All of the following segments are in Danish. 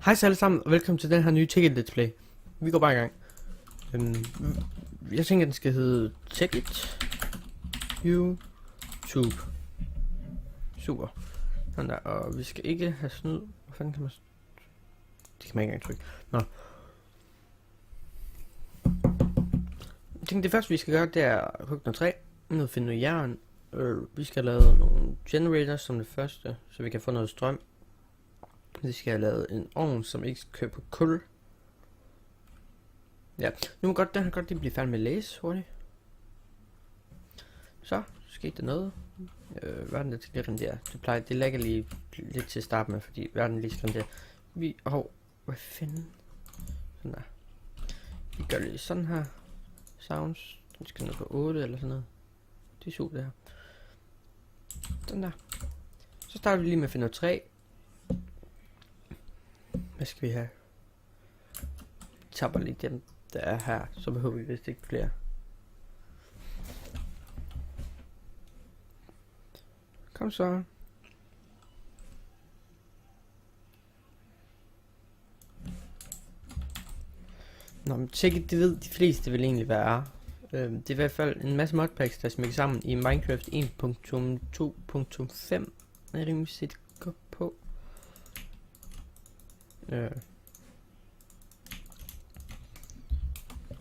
Hej så alle sammen, og velkommen til den her nye Tekkit Let's Play. Vi går bare i gang. Jeg tænker, den skal hedde Tekkit YouTube. Super. Sådan der, og vi skal ikke have snyd. Hvad fanden kan man... Det kan man ikke engang trykke. Nå. Jeg tænker, det første vi skal gøre, det er at hugge noget træ. Noget finde noget jern. Vi skal lave nogle generators som det første, så vi kan få noget strøm. Vi skal have lavet en ovn, som ikke skal køre på kul. Ja, nu må den godt lige blive færdig med at læse hurtigt. Så skete der noget. Verden der til at rendere. Det lægger lige lidt til at starte med, fordi verden lige skal rendere. Hvad fanden? Sådan der. Vi gør lige sådan her. Sounds. Den skal ned på 8 eller sådan noget. Det er super det her. Sådan der. Så starter vi lige med at finde noget træ. Hvad skal vi have? Vi tapper lige dem, der er her, så behøver vi vist ikke flere. Kom så. Nå, men Tekkit, det ved de fleste vil egentlig hvad er. Det er i hvert fald en masse modpacks, der er smækket sammen i Minecraft 1.2.5. Er jeg rimelig sikker på. Jeg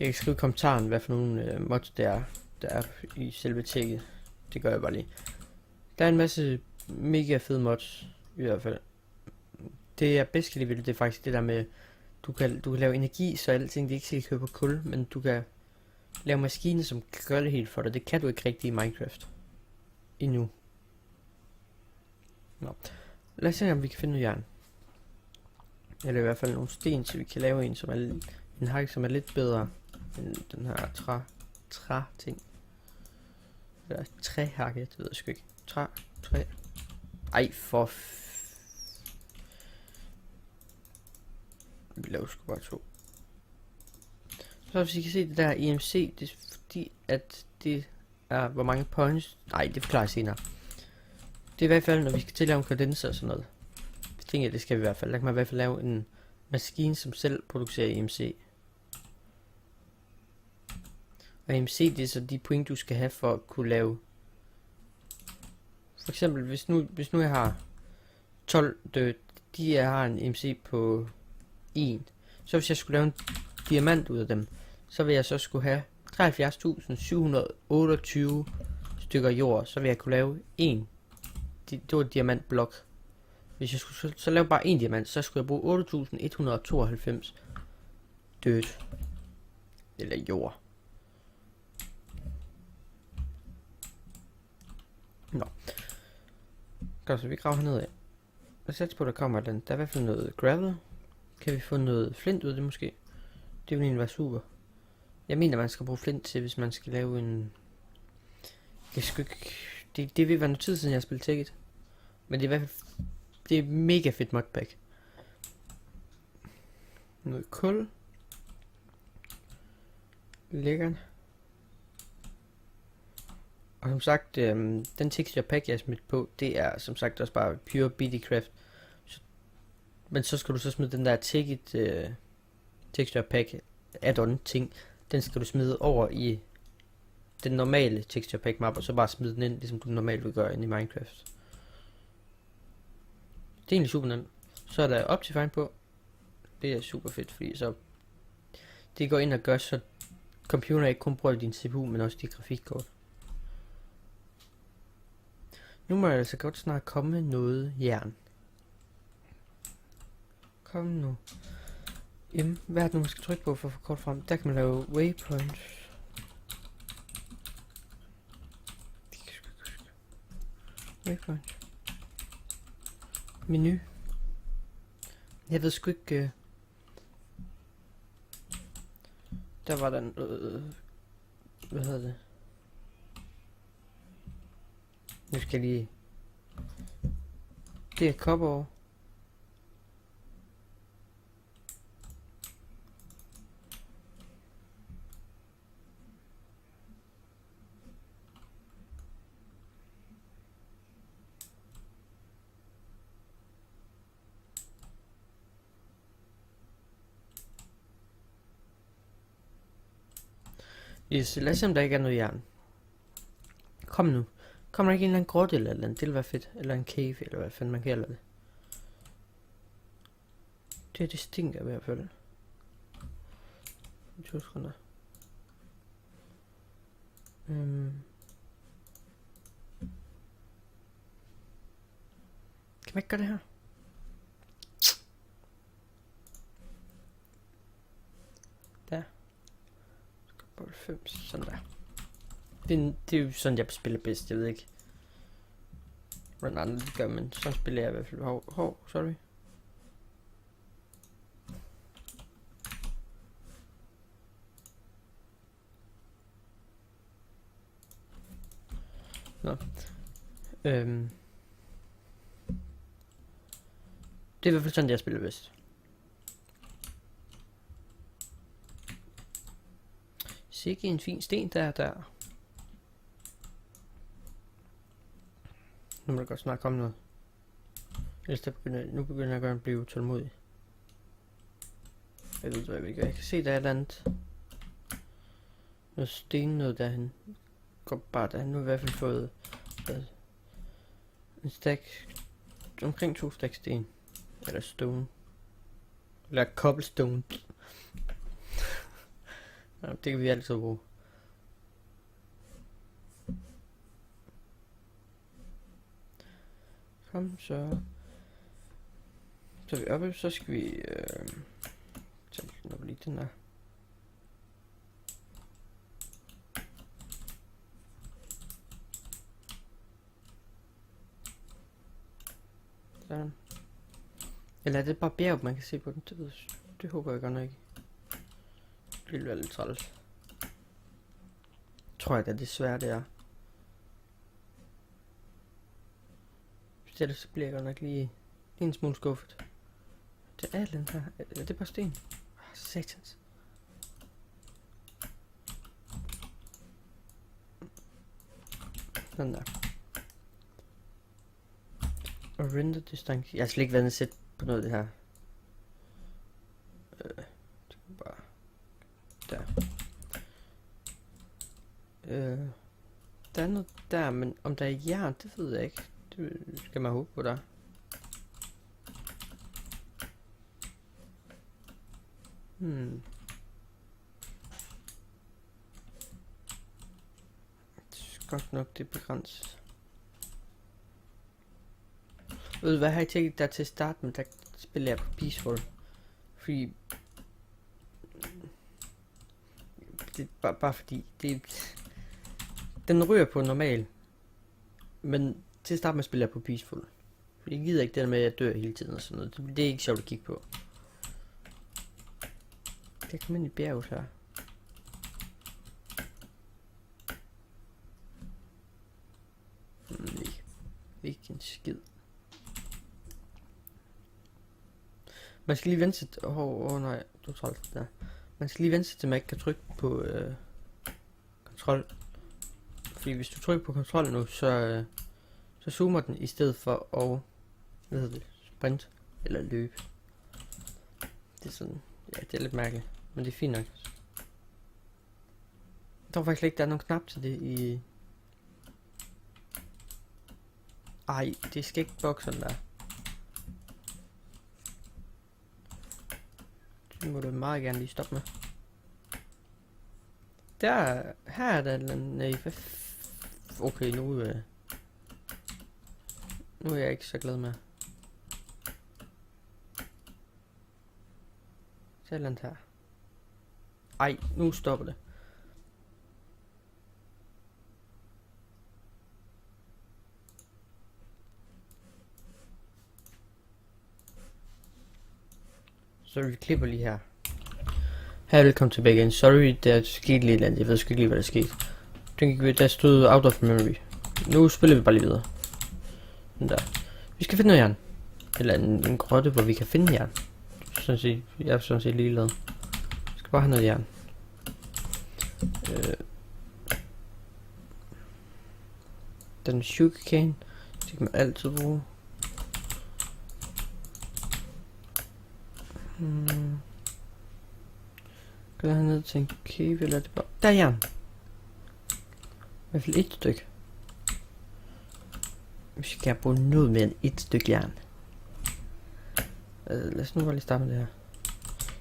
kan skrive i kommentaren, hvad for nogle mods der er i selve Tekkit. Det gør jeg bare lige. Der er en masse mega fede mods, i hvert fald. Det jeg bedst kan lide ved det er faktisk det der med, du kan lave energi, så alting det ikke skal køre på kul, men du kan lave maskiner, som kan gøre det helt for dig. Det kan du ikke rigtig i Minecraft. Endnu. Nå. Lad os se, om vi kan finde noget jern. Eller i hvert fald nogle sten, så vi kan lave en, som er en hak, som er lidt bedre end den her træ ting. Eller træhakke, det ved jeg sgu ikke. Træ. Ej, for vi laver sgu bare 2. Så hvis I kan se det der EMC, det er fordi, at det er, hvor mange points. Nej, det forklarer jeg senere. Det er i hvert fald, når vi skal til at lave en kondenser og sådan noget. Jeg tænker, det skal vi i hvert fald. Der kan man i hvert fald lave en maskine, som selv producerer EMC. Og EMC, det er så de point, du skal have for at kunne lave. For eksempel, hvis nu jeg har 12, jeg har en EMC på 1. Så hvis jeg skulle lave en diamant ud af dem, så vil jeg så skulle have 73.728 stykker jord, så vil jeg kunne lave en. Det var et diamantblok. Hvis jeg skulle så lave bare en diamant, så skulle jeg bruge 8.192 dirt. Eller jord. Nå. Godt, så vi graver hernede af. Jeg sætter på, der kommer den. Der er i hvert fald noget gravel. Kan vi få noget flint ud af det måske? Det vil egentlig være super. Jeg mener, man skal bruge flint til, hvis man skal lave en... Det vil være noget tid siden, jeg har spillet Tekkit. Men det er i hvert fald... Det er mega fedt modpack. Noget kul. Lækkert. Og som sagt, den texture pack, jeg har smidt på, det er som sagt også bare pure BDcraft. Men så skal du så smide den der Tekkit texture pack add-on ting. Den skal du smide over i den normale texture pack map, og så bare smide den ind, ligesom du normalt vil gøre ind i Minecraft. Det er egentlig super nemt. Så er der Optifine på. Det er super fedt, fordi så det går ind og gør, så computeren ikke kun bruger din CPU, men også dit grafikkort. Nu må jeg altså godt snart komme noget jern. Kom nu. Jamen, hvad er det nu, man skal trykke på for at få kort frem? Der kan man lave waypoints. Waypoint. Menu. Jeg ved sgu ikke... Der var der noget... Hvad hedder det? Nu skal jeg lige... Det er kopper over. Yes, lad os se om der ikke er noget jern. Kom nu. Kommer der ikke en eller anden grotte eller andet? Det ville være fedt. Eller en cave, eller hvad fanden man kalder det. Det stinker i hvert fald. 20 sekunder. Kan man ikke gøre det her? Der. Bold 5, sådan der. Det er jo sådan, jeg spiller bedst, jeg ved ikke, hvordan andre de gør, men sådan spiller jeg i hvert fald. Sorry. Nå. Det er i hvert fald sådan, jeg spiller bedst. Sikke en fin sten der. Nu må der godt snart komme noget. Ellers nu begynder jeg godt at blive tålmodig. Jeg ved hvad jeg vil gøre. Jeg kan se der er et eller andet. Noget sten noget derhen. Går bare derhen. Nu har jeg i hvert fald fået en stack. Omkring 2 stack sten. Eller stone. Eller cobblestone. Ja, det kan vi altid bruge. Kom så. Så er vi oppe, så skal vi tage nok lige den her. Sådan. Eller er det bare bjerg, man kan se på den? Det håber jeg godt nok ikke. Det vil være lidt træls. Tror jeg da desværre det er. Hvis det er, så bliver jeg godt nok lige en smule skuffet. Det er den her. Er det bare sten? Satans. Sådan der. Og render distance. Jeg har slet ikke været nede sæt på noget af det her. Det kan bare... Der. Der er noget der, men om der er jern, det ved jeg ikke. Det skal man håbe på der. Det er godt nok det begrænset. Ved du hvad, har jeg tænkt der til at starte med, der spiller jeg på Peaceful. Fordi... Det er bare fordi, den ryger på normal. Men til at starte med at spille jeg på Peaceful. Fordi jeg gider ikke det der med, at jeg dør hele tiden og sådan noget. Det er ikke sjovt at kigge på. Jeg kommer ind i bjerget her. Ikke en skid. Man skal lige vente til... nej, du tror der. Man skal lige vente til, man ikke kan trykke på kontrol. Fordi hvis du trykker på kontrol nu, så zoomer den i stedet for at hvad hedder det, sprint eller løbe. Det er sådan, ja, det er lidt mærkeligt, men det er fint nok. Jeg tror faktisk ikke, der er nogen knap til det i... Ej, det skal ikke boksen der. Det må du meget gerne lige stoppe med. Der, her er der en... Nej, okay, nu er jeg ikke så glad med. Så er her. Ej, nu stopper det. Så vi klipper lige her. Hej, velkommen tilbage igen. Sorry, der skete lidt andet. Jeg ved sgu ikke lige, hvad der skete. Der stod out of memory. Nu spiller vi bare lige videre. Den der. Vi skal finde noget jern. Eller en grotte, hvor vi kan finde jern. Sådan set, jeg er sådan set ligeglad. Vi skal bare have noget jern. Den sugarcane. Det kan man altid bruge. Kan jeg ned til en cave, eller er det bare... Der er jern! hvert fald et stykke. Vi skal bruge noget mere end et stykke jern. Lad os nu bare lige starte med det her.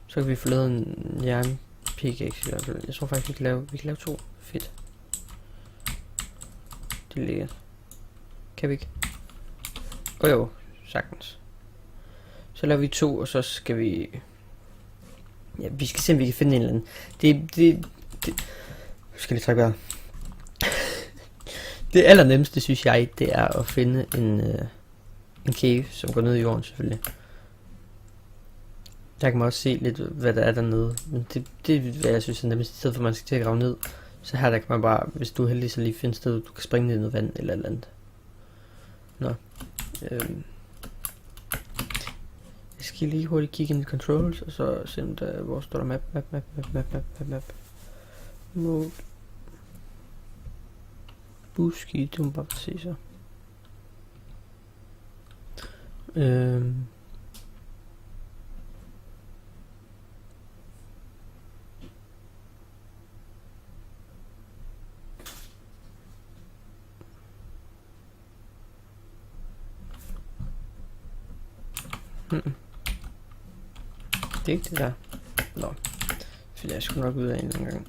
Så kan vi få lavet en jern pickaxe i hvert fald. Jeg tror faktisk vi kan lave 2. Fedt. Det er lækkert. Kan vi ikke? Jo, sagtens. Så laver vi 2, og så skal vi... Ja, vi skal se, om vi kan finde en eller anden. Det skal lige trække vejret. Det allernemmeste, synes jeg, det er at finde en cave, som går ned i jorden, selvfølgelig. Der kan man også se lidt, hvad der er dernede. Men det er, hvad jeg synes er nemmest, i stedet for at man skal til at grave ned. Så her der kan man bare, hvis du er heldig, så lige finde et sted, du kan springe ned i noget vand eller et eller andet. Nå. Jeg skal lige hurtigt kigge ind i controls, og så se om der, hvor står der map. Mode. Buski, det må bare se så. Det er ikke det der. Nå. For jeg skulle nok ud af en eller anden gang.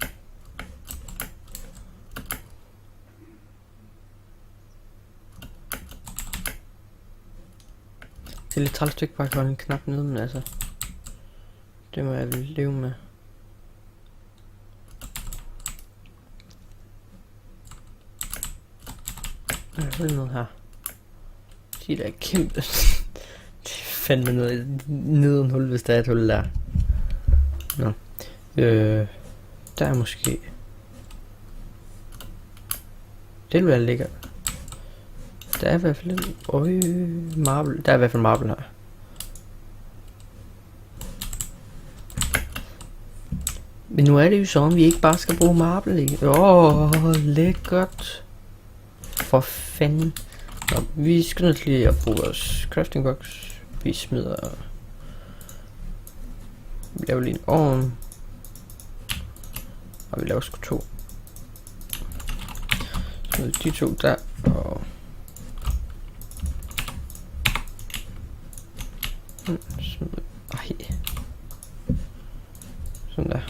Det er lidt træls stykke bare at holde en knap nede, men altså. Det må jeg vel leve med. Jeg har noget her. De der kæmpe. Det er fandme noget neden hul, hvis der er et hul der. Nå. Der er måske. Det vil være lækkert. Der er i hvert fald en marble. Der er i hvert fald marble her. Men nu er det jo sådan, vi ikke bare skal bruge marble i. Lækkert. For fanden. Nå, vi skal nødt lige at bruge vores crafting box. Vi smider. Vi laver lige en ovn. Og vi laver sgu 2. Så de 2 der. Og sådan der.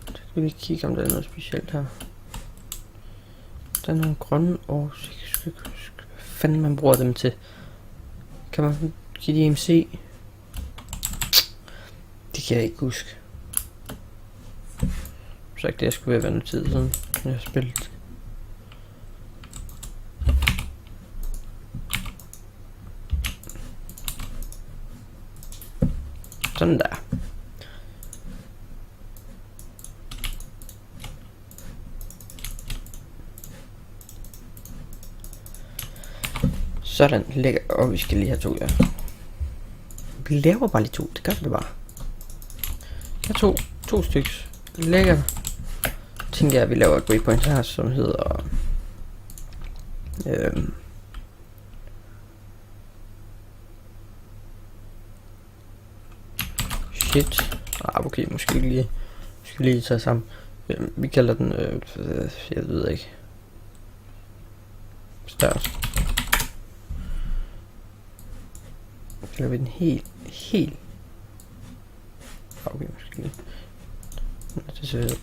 Så skal vi kigge, om der er noget specielt her. Der er nogle grønne og hvad fanden man bruger dem til. Kan man give de MC? Det kan jeg ikke huske. Så ikke det, jeg skulle være noget tid siden jeg har spillet. Sådan der. Sådan, lækker. Og vi skal lige have 2, ja. Vi laver bare lige 2, det gør vi det bare. Jeg har 2 stykker. Lækker. Tænker jeg, at vi laver et waypoint her, som hedder shit. Okay, måske lige. Vi skal lige tage sammen. Vi kalder den, jeg ved ikke. Størst. Så laver vi den helt. Okay, måske lige. Det ser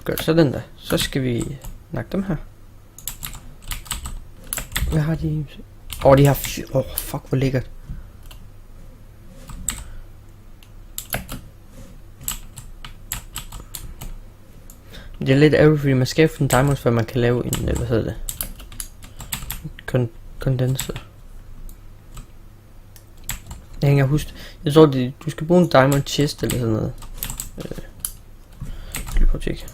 godt, sådan der. Så skal vi nakke dem her. Hvad har de? De har fuck, hvor lækkert. Det er lidt ærgerligt, fordi man skal finde diamonds, før man kan lave en, hvad hedder det? Kondenser. Jeg hænger husk. Jeg tror, du skal bruge en diamond chest eller sådan noget. Lige prøv at tjekke.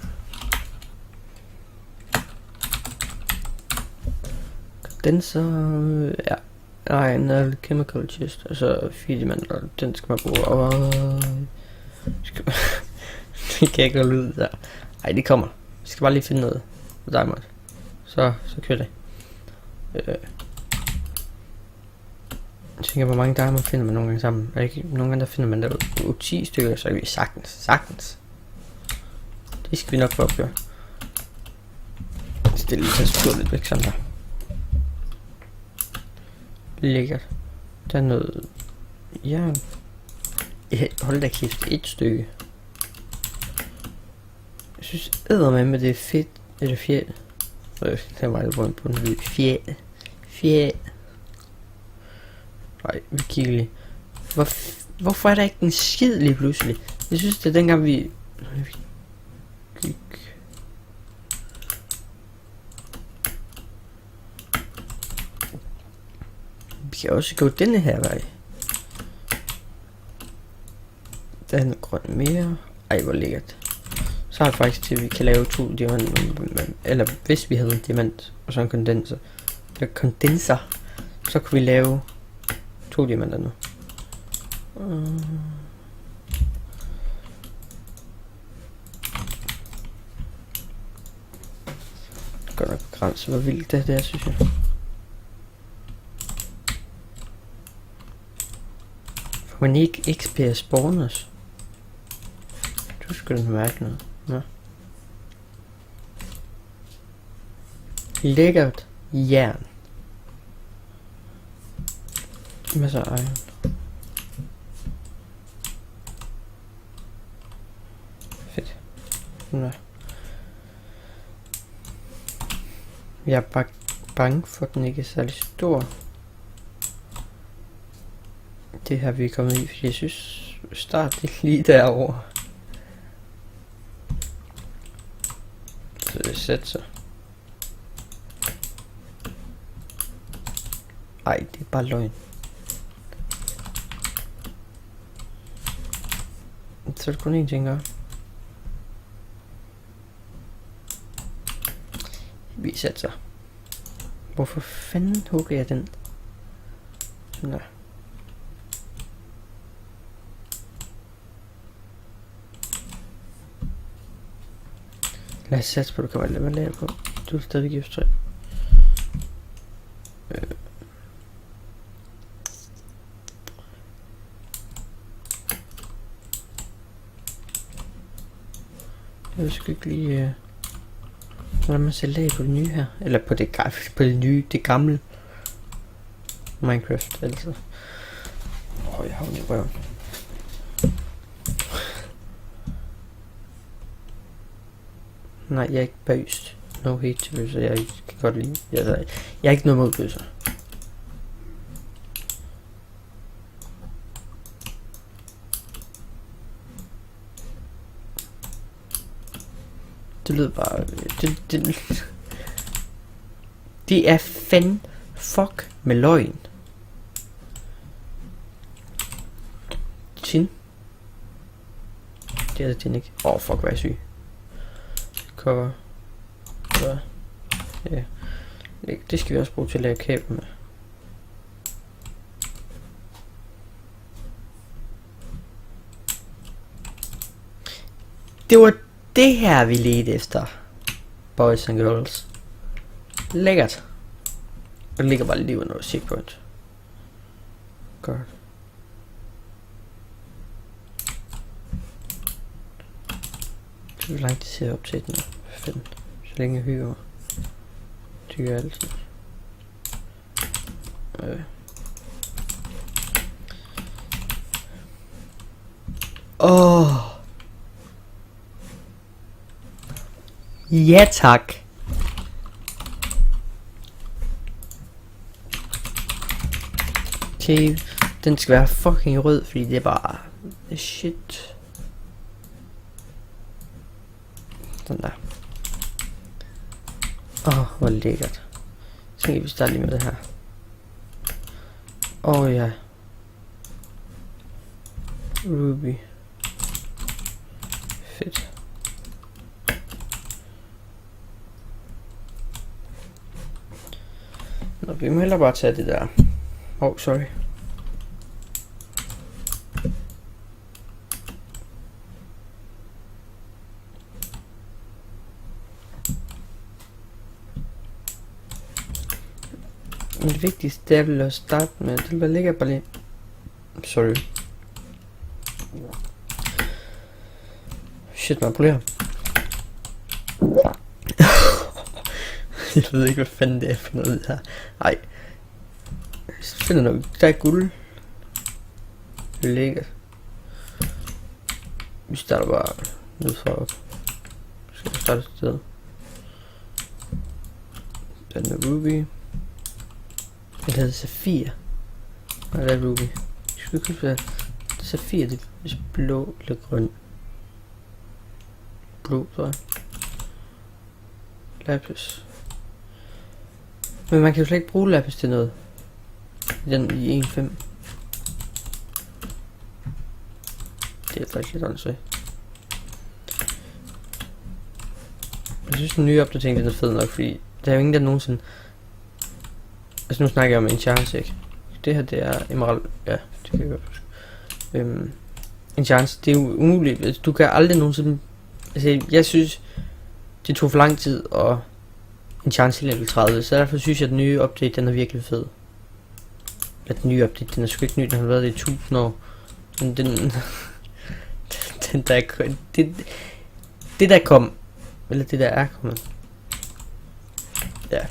Kondenser. Ja. Nej, en chemical chest. Og så fidimanter. Den skal man bruge. Det kan ikke holde ud der. Ej, det kommer. Vi skal bare lige finde noget diamond. Så kører det. Jeg tænker, hvor mange diamond finder man nogle gange sammen. Ikke? Nogle gange der finder man der 10 stykker, så er vi sagtens. Det skal vi nok få opgøre. Stille tastaturet lidt væk sådan der. Lækkert. Der er noget jern. Ja, hold da kæft, et stykke. Jeg synes eddermame det er fedt. Eller fjæl. Der var det på en lyd. Fjæl. Nej, vi kigger lige. Hvorfor er der ikke en skid lige pludselig? Jeg synes det er dengang vi gik. Vi kan også gå denne her vej. Der er noget grønt mere. Ej, hvor lækkert. Så har jeg faktisk til, at vi kan lave 2 diamanter. Eller hvis vi havde en diamant og så en kondenser. Så kunne vi lave 2 diamanter nu. Godt nok begrænset, hvor vildt det er, synes jeg. Får man ikke XP af spawners? Du skulle mærke noget. Nå. Lækkert jern. Masser af iron. Fedt. Nå. Jeg er bare bange for, at den ikke er særlig stor. Det her vi er kommet i, fordi jeg synes start det lige derovre. Så det sætter sig. Ej, det er bare løgn. Så er det kun én ting at gøre. Vi sætter sig. Hvorfor fanden hugger jeg den? Sådan der. Lad os satse på, at du kan være lavet på. Du er stadig giftstræ. Jeg skal ikke lige... Hvordan man ser lag på det nye her? Eller på det nye, det gamle Minecraft, altså. Jeg har ondt i røven. Nej, jeg er ikke bøst. No hate til bøsser, jeg kan godt lide. Jeg er ikke noget mod bøsser. Det lyder bare... Det er fuck med løgn. Tin. Det er tin ikke. Fuck, hvad er jeg syg. Cover. Så. Ja. Det skal vi også bruge til at lave kabel med. Det var det her vi ledte efter. Boys and girls. Lækkert. Og det ligger bare lige under noget checkpoint. Godt. Det er langt til at opsætte den. Fedt. Så længe jeg hygger mig. Det gør jeg altid. Ja tak. Okay, den skal være fucking rød, fordi det er bare shit. Sådan der. Hvor lækkert. Så kan vi starte lige med det her. Ja. Ruby. Fedt. Nå, vi må hellere bare tage det der. Sorry. Men det vigtigste, det er vel at starte med, det vil ligge bare lige. Sorry. Shit, man polerer. Jeg ved ikke, hvad fanden det er for noget her. Ej. Jeg finder noget. Der er guld. Det er lækkert. Vi starter bare nedefra op. Skal vi starte et sted? Den er ruby. Den hedder Safir. Nej, det er ruby. Jeg skal ikke huske, det er Safir, det er blå eller grøn. Blå, tror jeg. Lapis. Men man kan jo slet ikke bruge lapis til noget. Den i 1.5. Det er faktisk lidt åndssvagt. Jeg synes den nye opdatering den er fed nok, fordi der er jo ingen der nogensinde. Altså nu snakker jeg om enchants, ikke? Det her det er emerald. Ja, det kan jeg godt huske. Enchants, det er jo umuligt. Altså, du kan aldrig nogensinde. Altså jeg synes det tog for lang tid og enchants til level 30, så derfor synes jeg at den nye update den er virkelig fed. Eller den nye update, den er sgu ikke ny, den har været i 1000 år. Men den der det der kom, eller det der er kommet. Ja.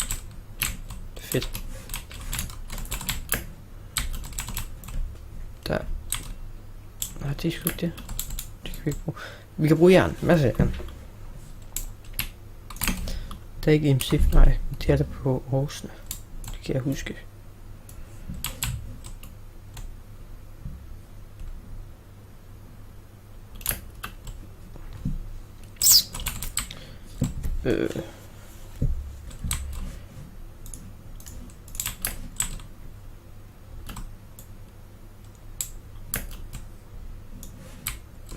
Fedt. Der. Nej, det er sgu ikke det. Det kan vi ikke bruge. Vi kan bruge jern. Masser af jern. Der er ikke MC, nej. Det er der på horsene. Det kan jeg huske.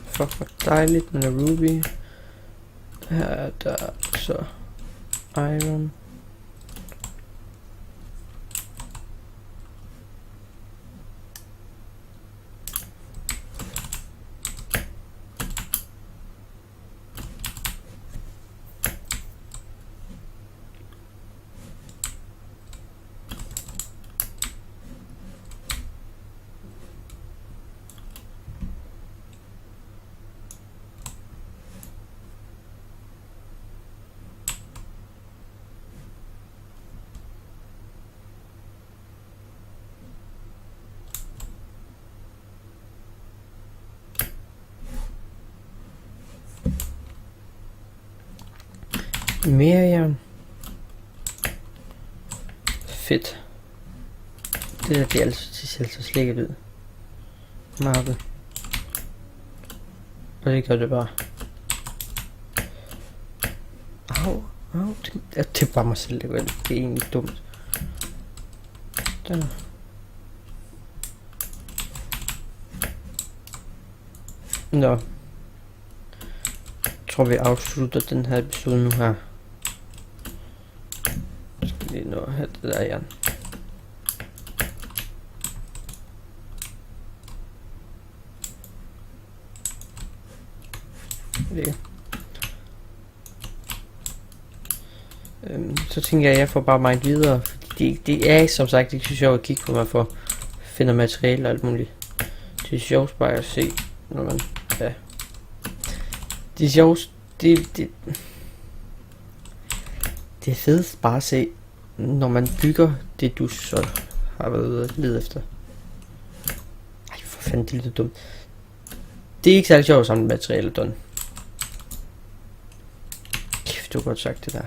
Fuck, hvor dejligt med ruby. Her er der så iron. Mere jern. Fedt. Det der, det er altså til selv så slikket ud. Mappe. Og det gør det bare. Au, au. Det er bare mig selv, det er egentlig dumt. Der. Nå. Jeg tror vi afslutter den her episode nu her. Jeg skal lige nå at have det der jern. Så tænker jeg, at jeg får bare mindet videre. Fordi det er som sagt ikke så sjovt at kigge på mig for finder materiale og alt muligt. Det er sjovt bare at se, når man det er sjovt, det er fedest bare at se, når man bygger det du så har været ude at lede efter. Ej for fanden, det er lidt dumt. Det er ikke særlig sjovt at samle materiale, Don. Kæft, du har godt sagt det der.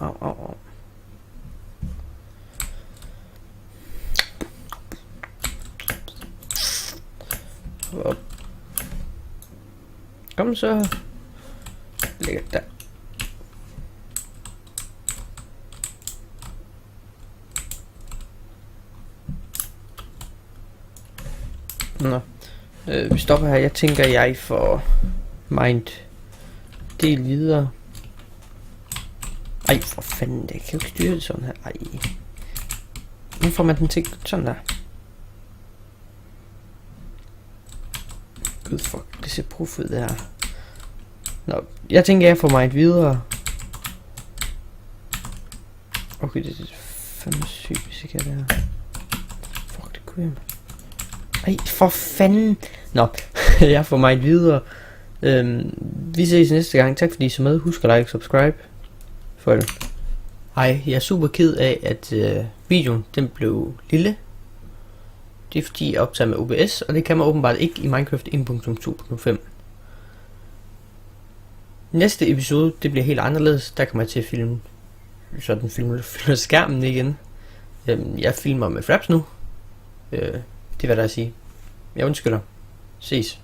Au. Op. Kom så. Ligger der. Nå. Vi stopper her. Jeg tænker, jeg får mind del videre. Ej, for fanden, det kan jo ikke styre det sådan her. Ej. Nu får man den til sådan der. Gud, fuck, det ser proof ud det her. Nå, jeg tænker, jeg får mig videre. Okay, det er fandme sygt, hvis jeg kan det her. Fuck, det kunne jeg. Ej, for fanden. Nå, jeg får mig videre. Vi ses næste gang. Tak fordi I så med. Husk at like og subscribe. For det. Hej, jeg er super ked af, at videoen den blev lille. Det er fordi jeg optager med OBS, og det kan man åbenbart ikke i Minecraft 1.2.5. Næste episode, det bliver helt anderledes. Der kommer jeg til at filme skærmen igen. Jeg filmer med Fraps nu. Det er hvad der er at sige. Jeg undskylder. Ses.